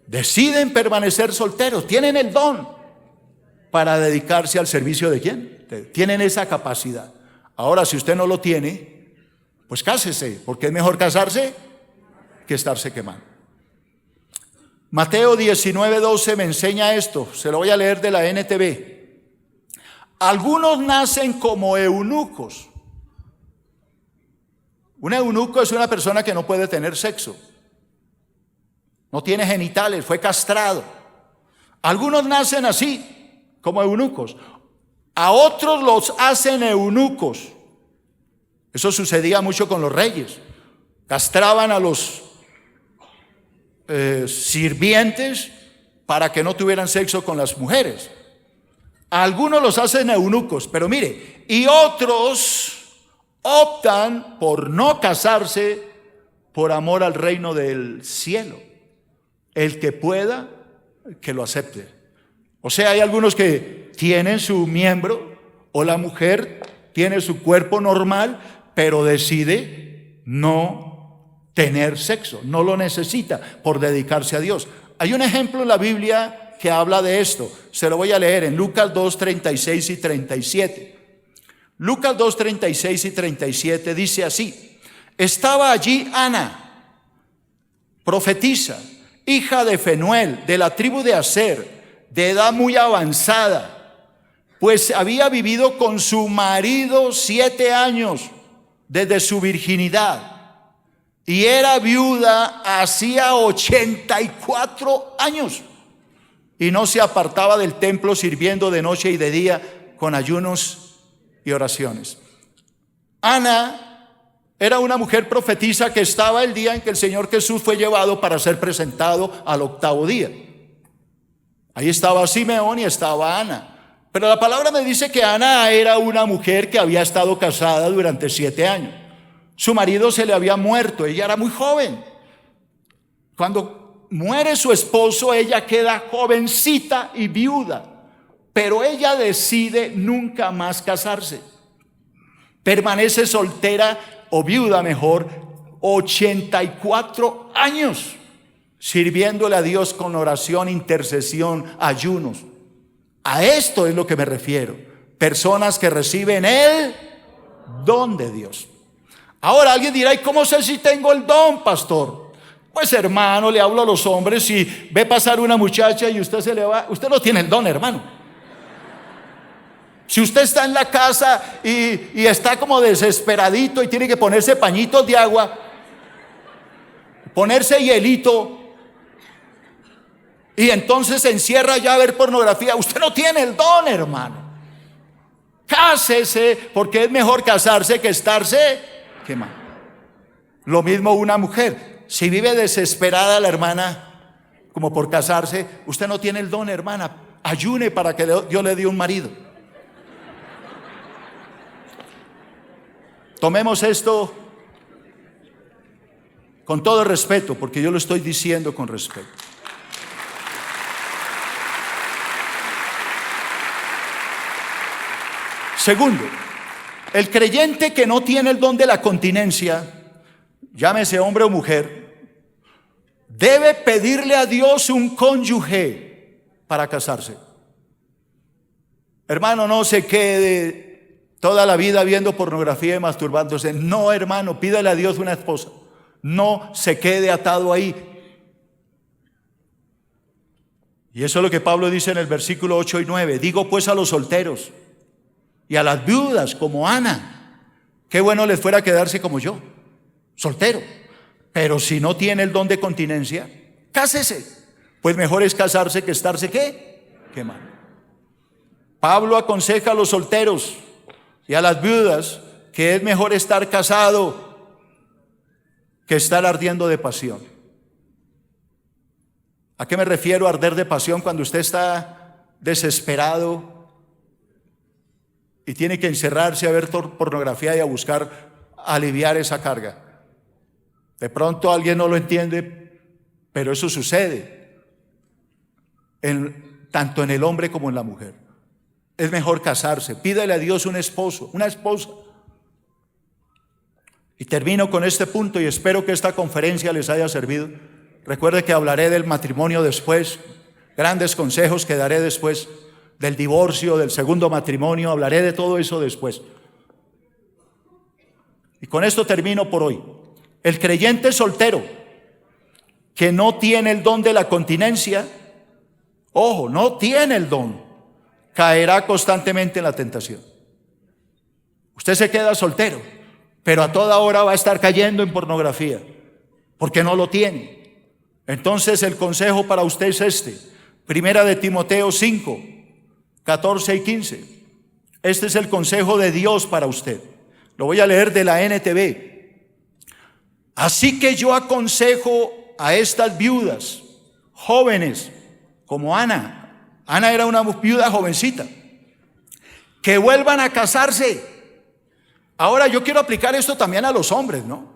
deciden permanecer solteros, tienen el don para dedicarse al servicio de ¿quién? Tienen esa capacidad. Ahora, si usted no lo tiene, pues cásese, porque es mejor casarse que estarse quemando. Mateo 19:12 me enseña esto, se lo voy a leer de la NTV. Algunos nacen como eunucos. Un eunuco es una persona que no puede tener sexo, no tiene genitales, fue castrado. Algunos nacen así, como eunucos. A otros los hacen eunucos. Eso sucedía mucho con los reyes. Castraban a los sirvientes para que no tuvieran sexo con las mujeres. A algunos los hacen eunucos, pero mire, y otros optan por no casarse por amor al reino del cielo. El que pueda, que lo acepte. O sea, hay algunos que tienen su miembro, o la mujer tiene su cuerpo normal, pero decide no tener sexo, no lo necesita por dedicarse a Dios. Hay un ejemplo en la Biblia que habla de esto, se lo voy a leer en Lucas 2:36 y 37. Lucas 2:36 y 37 dice así: estaba allí Ana, profetisa, hija de Fenuel, de la tribu de Aser, de edad muy avanzada, pues había vivido con su marido 7 años desde su virginidad, y era viuda hacía 84 años, y no se apartaba del templo, sirviendo de noche y de día con ayunos y oraciones. Ana era una mujer profetisa que estaba el día en que el Señor Jesús fue llevado para ser presentado al 8º día. Ahí estaba Simeón y estaba Ana. Pero la palabra me dice que Ana era una mujer que había estado casada durante 7 años. Su marido se le había muerto, ella era muy joven. Cuando muere su esposo, ella queda jovencita y viuda. Pero ella decide nunca más casarse. Permanece soltera o viuda mejor, 84 años. Sirviéndole a Dios con oración, intercesión, ayunos. A esto es lo que me refiero. Personas que reciben el Don de Dios. Ahora alguien dirá, ¿y cómo sé si tengo el don, pastor? Pues hermano, le hablo a los hombres, si ve pasar una muchacha y usted se le va, usted no tiene el don, hermano. Si usted está en la casa y está como desesperadito y tiene que ponerse pañitos de agua, ponerse hielito, y entonces se encierra ya a ver pornografía, usted no tiene el don, hermano. Cásese, porque es mejor casarse que estarse quemando. Lo mismo una mujer, si vive desesperada la hermana como por casarse, usted no tiene el don, hermana. Ayune para que Dios le dé un marido. Tomemos esto con todo respeto, porque yo lo estoy diciendo con respeto. Segundo, el creyente que no tiene el don de la continencia, llámese hombre o mujer, debe pedirle a Dios un cónyuge para casarse. Hermano, no se quede toda la vida viendo pornografía y masturbándose. No, hermano, pídale a Dios una esposa. No se quede atado ahí. Y eso es lo que Pablo dice en el versículo 8 y 9. Digo pues a los solteros y a las viudas como Ana, qué bueno les fuera quedarse como yo, soltero. Pero si no tiene el don de continencia, cásese, pues mejor es casarse que estarse ¿qué? Quemando. Pablo aconseja a los solteros y a las viudas que es mejor estar casado que estar ardiendo de pasión. ¿A qué me refiero arder de pasión? Cuando usted está desesperado y tiene que encerrarse a ver pornografía y a buscar aliviar esa carga. De pronto alguien no lo entiende, pero eso sucede tanto en el hombre como en la mujer. Es mejor casarse. Pídale a Dios un esposo, una esposa. Y termino con este punto y espero que esta conferencia les haya servido. Recuerde que hablaré del matrimonio después, grandes consejos que daré después, del divorcio, del segundo matrimonio, hablaré de todo eso después. Y con esto termino por hoy. El creyente soltero que no tiene el don de la continencia, ojo, no tiene el don, caerá constantemente en la tentación. Usted se queda soltero, pero a toda hora va a estar cayendo en pornografía, porque no lo tiene. Entonces el consejo para usted es este: Primera de Timoteo 5, 14 y 15. Este es el consejo de Dios para usted. Lo voy a leer de la NTV. Así que yo aconsejo a estas viudas jóvenes, como Ana. Ana era una viuda jovencita, que vuelvan a casarse. Ahora yo quiero aplicar esto también a los hombres, ¿no?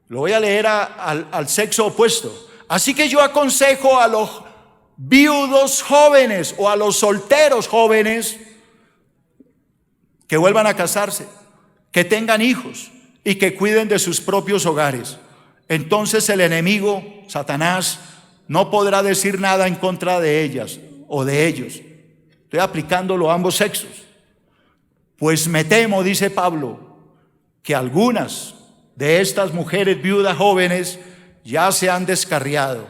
Lo voy a leer al sexo opuesto. Así que yo aconsejo a los viudos jóvenes o a los solteros jóvenes que vuelvan a casarse, que tengan hijos y que cuiden de sus propios hogares. Entonces el enemigo, Satanás, no podrá decir nada en contra de ellas o de ellos. Estoy aplicándolo a ambos sexos. Pues me temo, dice Pablo, que algunas de estas mujeres viudas jóvenes ya se han descarriado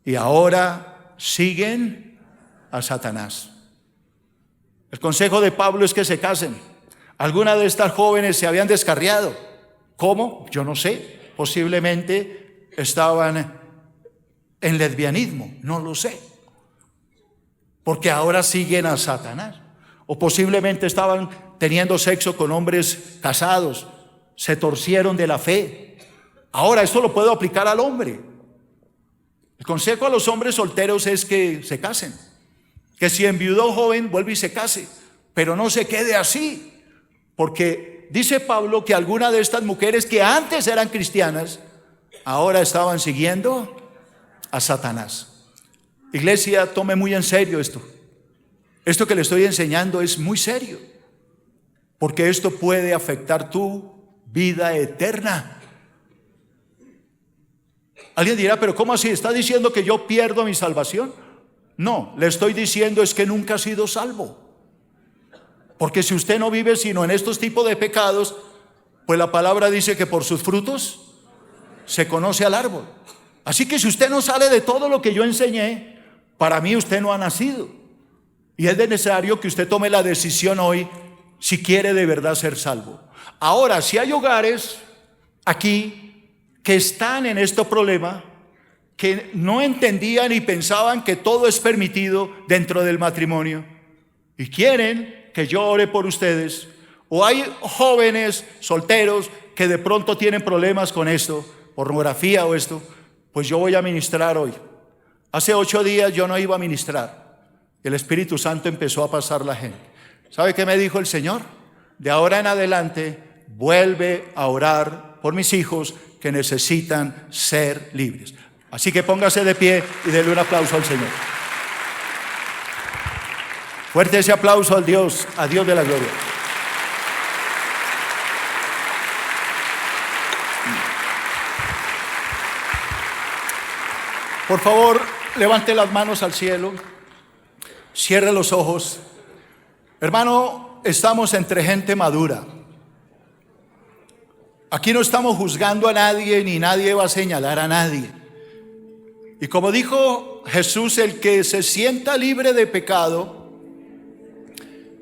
y ahora siguen a Satanás. El consejo de Pablo es que se casen. Algunas de estas jóvenes se habían descarriado. ¿Cómo? Yo no sé. Posiblemente estaban en lesbianismo, no lo sé, porque ahora siguen a Satanás. O posiblemente estaban teniendo sexo con hombres casados, se torcieron de la fe. Ahora esto lo puedo aplicar al hombre. El consejo a los hombres solteros es que se casen, que si enviudó joven vuelve y se case, pero no se quede así, porque dice Pablo que algunas de estas mujeres que antes eran cristianas ahora estaban siguiendo a Satanás. Iglesia, tome muy en serio esto. Esto que le estoy enseñando es muy serio, porque esto puede afectar tu vida eterna. Alguien dirá, pero ¿cómo así? ¿Está diciendo que yo pierdo mi salvación? No, le estoy diciendo es que nunca has sido salvo. Porque si usted no vive sino en estos tipos de pecados, pues la palabra dice que por sus frutos se conoce al árbol. Así que si usted no sale de todo lo que yo enseñé, para mí usted no ha nacido. Y es necesario que usted tome la decisión hoy si quiere de verdad ser salvo. Ahora, si hay hogares aquí que están en este problema, que no entendían y pensaban que todo es permitido dentro del matrimonio y quieren que yo ore por ustedes, o hay jóvenes solteros que de pronto tienen problemas con esto, pornografía o esto, pues yo voy a ministrar hoy. Hace 8 días yo no iba a ministrar. El Espíritu Santo empezó a pasar la gente. ¿Sabe qué me dijo el Señor? De ahora en adelante, vuelve a orar por mis hijos que necesitan ser libres. Así que póngase de pie y denle un aplauso al Señor. Fuerte ese aplauso al Dios, a Dios de la gloria. Por favor, levante las manos al cielo, cierre los ojos. Hermano, estamos entre gente madura. Aquí no estamos juzgando a nadie, ni nadie va a señalar a nadie. Y como dijo Jesús, el que se sienta libre de pecado,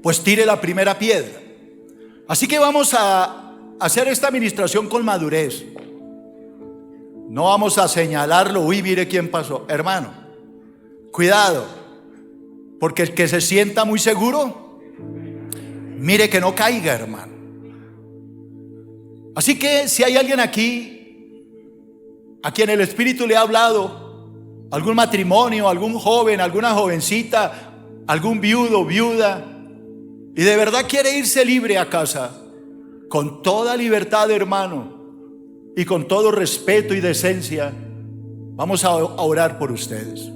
pues tire la primera piedra. Así que vamos a hacer esta administración con madurez. No vamos a señalarlo, uy, mire quién pasó. Hermano, cuidado, porque el que se sienta muy seguro, mire que no caiga, hermano. Así que si hay alguien aquí a quien el Espíritu le ha hablado, algún matrimonio, algún joven, alguna jovencita, algún viudo, viuda, y de verdad quiere irse libre a casa, con toda libertad, hermano, y con todo respeto y decencia, vamos a orar por ustedes.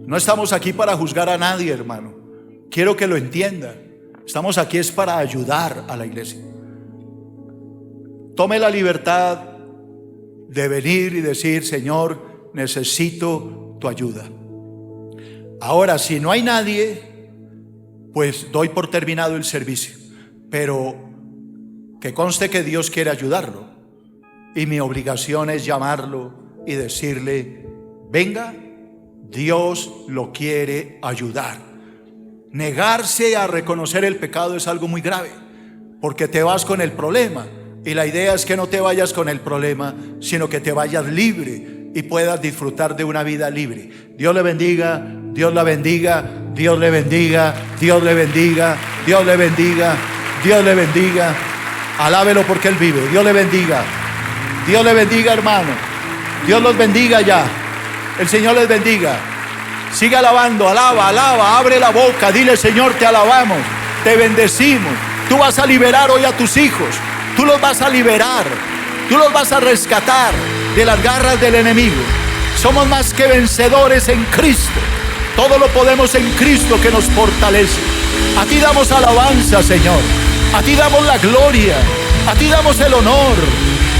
No estamos aquí para juzgar a nadie, hermano. Quiero que lo entienda. Estamos aquí es para ayudar a la iglesia. Tome la libertad de venir y decir: Señor, necesito tu ayuda. Ahora, si no hay nadie, pues doy por terminado el servicio. Pero que conste que Dios quiere ayudarlo. Y mi obligación es llamarlo y decirle: venga, Dios lo quiere ayudar. Negarse a reconocer el pecado es algo muy grave, porque te vas con el problema. Y la idea es que no te vayas con el problema, sino que te vayas libre y puedas disfrutar de una vida libre. Dios le bendiga, Dios la bendiga, Dios le bendiga, Dios le bendiga, Dios le bendiga, Dios le bendiga. Alábelo porque Él vive. Dios le bendiga. Dios le bendiga, hermano. Dios los bendiga ya. El Señor les bendiga. Siga alabando, alaba, alaba, abre la boca, dile: Señor, te alabamos, te bendecimos. Tú vas a liberar hoy a tus hijos. Tú los vas a liberar. Tú los vas a rescatar de las garras del enemigo. Somos más que vencedores en Cristo. Todo lo podemos en Cristo que nos fortalece. A ti damos alabanza, Señor. A ti damos la gloria. A ti damos el honor.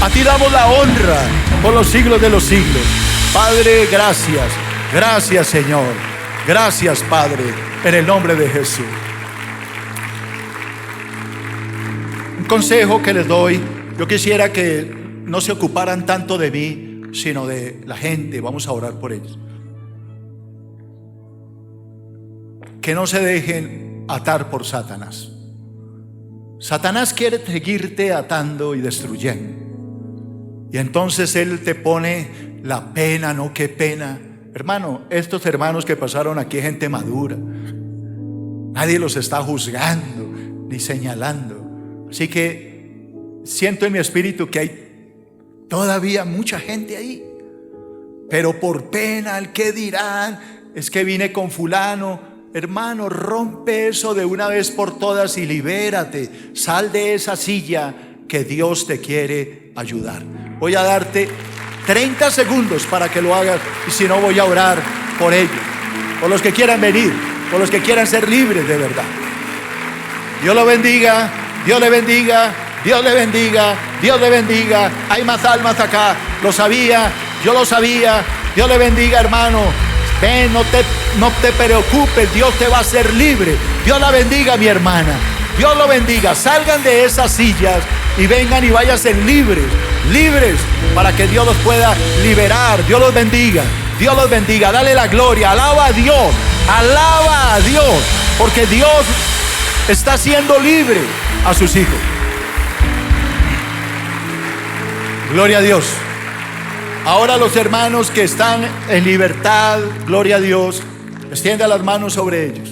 A ti damos la honra por los siglos de los siglos. Padre, gracias. Gracias, Señor. Gracias, Padre, en el nombre de Jesús. Un consejo que les doy: yo quisiera que no se ocuparan tanto de mí, sino de la gente. Vamos a orar por ellos. Que no se dejen atar por Satanás. Satanás quiere seguirte atando y destruyendo. Y entonces él te pone la pena, no, qué pena. Hermano, estos hermanos que pasaron aquí, gente madura, nadie los está juzgando ni señalando. Así que siento en mi espíritu que hay todavía mucha gente ahí, pero por pena, el que dirán, es que vine con fulano. Hermano, rompe eso de una vez por todas y libérate. Sal de esa silla, que Dios te quiere ayudar. Voy a darte 30 segundos para que lo hagas, y si no, voy a orar por ellos, por los que quieran venir, por los que quieran ser libres de verdad. Dios lo bendiga, Dios le bendiga, Dios le bendiga, Dios le bendiga. Hay más almas acá, lo sabía, yo lo sabía. Dios le bendiga, hermano. Ven, no te preocupes, Dios te va a hacer libre. Dios la bendiga, mi hermana. Dios lo bendiga. Salgan de esas sillas y vengan y váyanse libres, libres, para que Dios los pueda liberar. Dios los bendiga. Dios los bendiga. Dale la gloria. Alaba a Dios. Alaba a Dios. Porque Dios está haciendo libre a sus hijos. Gloria a Dios. Ahora los hermanos que están en libertad, gloria a Dios, extienda las manos sobre ellos.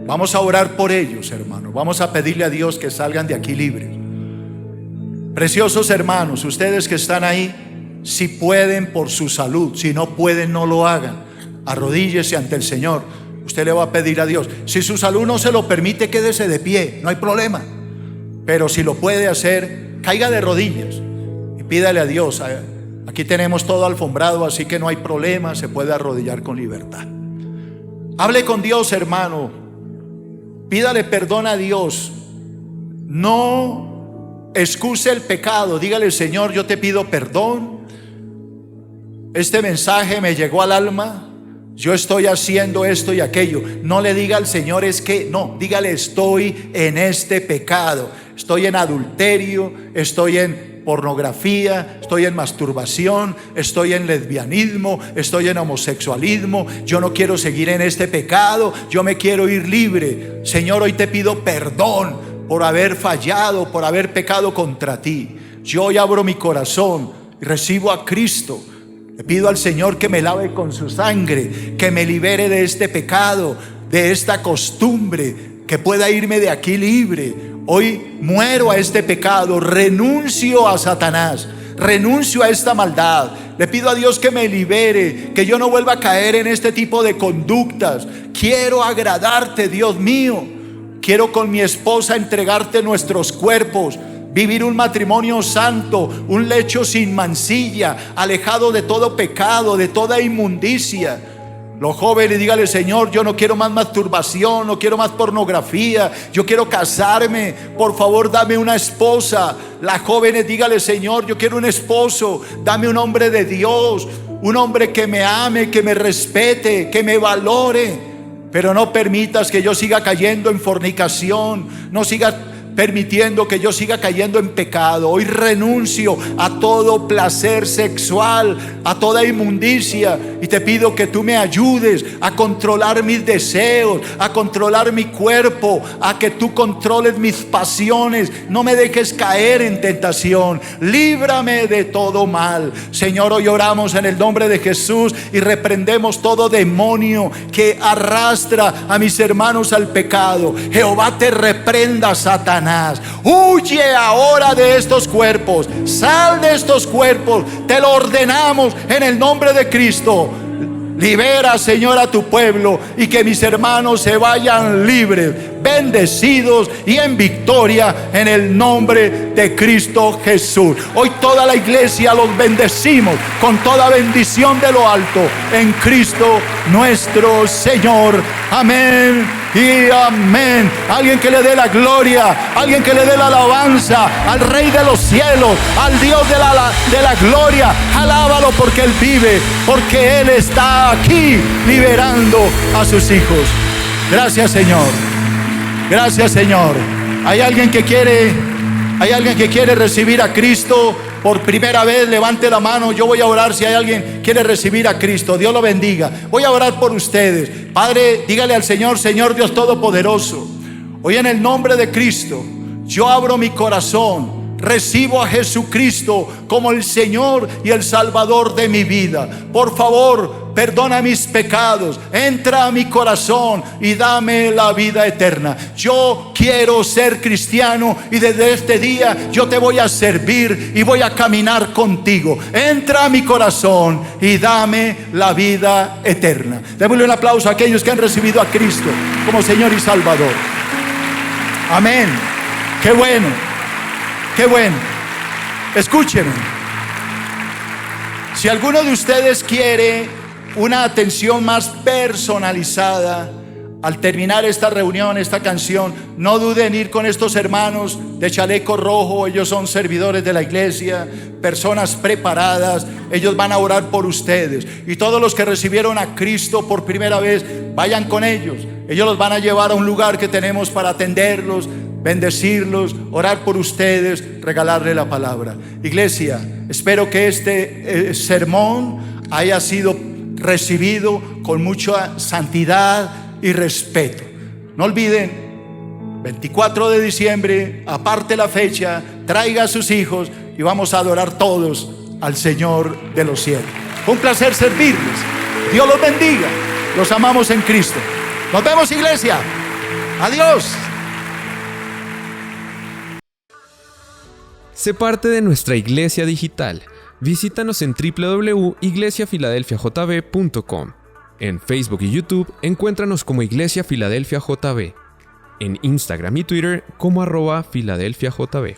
Vamos a orar por ellos, hermanos. Vamos a pedirle a Dios que salgan de aquí libres. Preciosos hermanos, ustedes que están ahí, si pueden por su salud, si no pueden, no lo hagan. Arrodíllese ante el Señor. Usted le va a pedir a Dios. Si su salud no se lo permite, quédese de pie, no hay problema. Pero si lo puede hacer, caiga de rodillas y pídale a Dios. Aquí tenemos todo alfombrado, así que no hay problema, se puede arrodillar con libertad. Hable con Dios, hermano. Pídale perdón a Dios. No excuse el pecado. Dígale: Señor, yo te pido perdón. Este mensaje me llegó al alma. Yo estoy haciendo esto y aquello. No le diga al Señor es que, no, dígale: estoy en este pecado. Estoy en adulterio, estoy en pornografía, estoy en masturbación, estoy en lesbianismo, estoy en homosexualismo. Yo no quiero seguir en este pecado, yo me quiero ir libre. Señor, hoy te pido perdón por haber fallado, por haber pecado contra ti. Yo hoy abro mi corazón y recibo a Cristo. Le pido al Señor que me lave con su sangre, que me libere de este pecado, de esta costumbre, que pueda irme de aquí libre. Hoy muero a este pecado, renuncio a Satanás, renuncio a esta maldad. Le pido a Dios que me libere, que yo no vuelva a caer en este tipo de conductas. Quiero agradarte, Dios mío. Quiero con mi esposa entregarte nuestros cuerpos, vivir un matrimonio santo, un lecho sin mancilla, alejado de todo pecado, de toda inmundicia. Los jóvenes, dígale: Señor, yo no quiero más masturbación, no quiero más pornografía, yo quiero casarme, por favor dame una esposa. Las jóvenes, dígale: Señor, yo quiero un esposo, dame un hombre de Dios, un hombre que me ame, que me respete, que me valore. Pero no permitas que yo siga cayendo en fornicación, no sigas permitiendo que yo siga cayendo en pecado. Hoy renuncio a todo placer sexual, a toda inmundicia, y te pido que tú me ayudes a controlar mis deseos, a controlar mi cuerpo, a que tú controles mis pasiones. No me dejes caer en tentación, líbrame de todo mal. Señor, hoy oramos en el nombre de Jesús y reprendemos todo demonio que arrastra a mis hermanos al pecado. Jehová te reprenda, Satanás. Huye ahora de estos cuerpos, sal de estos cuerpos, te lo ordenamos en el nombre de Cristo. Libera, Señor, a tu pueblo y que mis hermanos se vayan libres, bendecidos y en victoria en el nombre de Cristo Jesús. Hoy toda la iglesia los bendecimos con toda bendición de lo alto en Cristo nuestro Señor. Amén y amén. Alguien que le dé la gloria, alguien que le dé la alabanza al Rey de los cielos, al Dios de la gloria. Alábalo porque Él vive, porque Él está aquí liberando a sus hijos. Gracias, Señor. Gracias, Señor. Hay alguien que quiere recibir a Cristo por primera vez. Levante la mano. Yo voy a orar si hay alguien que quiere recibir a Cristo. Dios lo bendiga. Voy a orar por ustedes. Padre, dígale al Señor: Señor Dios Todopoderoso, hoy en el nombre de Cristo yo abro mi corazón. Recibo a Jesucristo como el Señor y el Salvador de mi vida. Por favor, perdona mis pecados, entra a mi corazón y dame la vida eterna. Yo quiero ser cristiano y desde este día yo te voy a servir y voy a caminar contigo. Entra a mi corazón y dame la vida eterna. Démosle un aplauso a aquellos que han recibido a Cristo como Señor y Salvador. Amén. Qué bueno. Qué bueno. Escúcheme. Si alguno de ustedes quiere una atención más personalizada al terminar esta reunión, esta canción, no duden en ir con estos hermanos de chaleco rojo. Ellos son servidores de la iglesia, personas preparadas. Ellos van a orar por ustedes. Y todos los que recibieron a Cristo por primera vez, vayan con ellos. Ellos los van a llevar a un lugar que tenemos para atenderlos, bendecirlos, orar por ustedes, regalarle la palabra. Iglesia, espero que este sermón haya sido recibido con mucha santidad y respeto. No olviden, 24 de diciembre, aparte la fecha, traiga a sus hijos y vamos a adorar todos al Señor de los cielos. Fue un placer servirles. Dios los bendiga. Los amamos en Cristo. Nos vemos, iglesia. Adiós. Sé parte de nuestra iglesia digital. Visítanos en www.iglesiafiladelfiajb.com. En Facebook y YouTube, encuéntranos como Iglesia Filadelfia JB. En Instagram y Twitter como @FiladelfiaJB.